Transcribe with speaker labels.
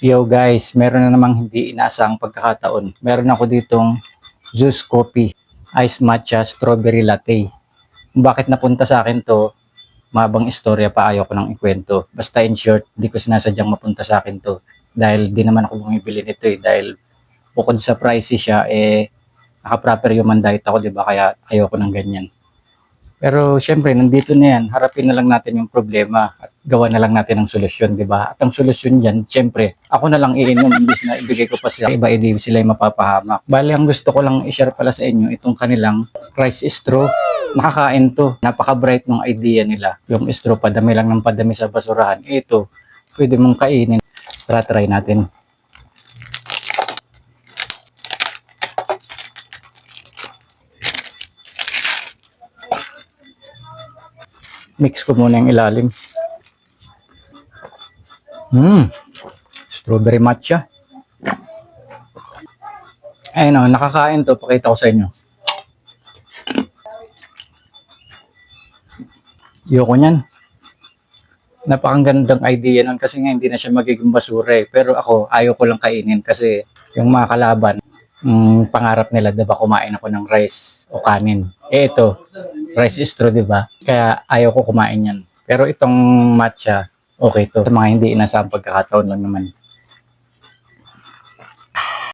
Speaker 1: Yo guys, meron na namang hindi inaasang pagkakataon. Meron ako ditong Juice Coffee, Ice Matcha Strawberry Latte. Kung bakit napunta sa akin to, mabang istorya pa ayaw ko nang ikwento. Basta in short, di ko sinasadyang mapunta sa akin to. Dahil di naman ako bumibili nito dahil bukod sa pricey siya, naka-proper human diet ako, di ba? Kaya ayaw ko ng ganyan. Pero syempre, nandito na yan. Harapin na lang natin yung problema at gawa na lang natin ang solusyon, di ba? At ang solusyon dyan, syempre, ako na lang iinom imbis na ibigay ko pa sila. Iba, edi sila yung mapapahamak. Bali, ang gusto ko lang i-share pala sa inyo, itong kanilang rice straw. Nakakain to. Napaka-bright ng idea nila. Yung straw, padami lang ng padami sa basurahan. Ito, pwede mong kainin. Try natin. Mix ko muna yung ilalim. Strawberry matcha. Ayun o, nakakain to. Pakita ko sa inyo. Yoko niyan. Napakagandang idea nun kasi nga hindi na siya magiging basura Pero ako, ayaw ko lang kainin kasi yung mga kalaban, pangarap nila, diba, kumain ako ng rice o kanin. Ito, rice straw, diba? Kaya ayaw ko kumain yan. Pero itong matcha, okay to. Sa mga hindi inasang pagkakataon lang naman.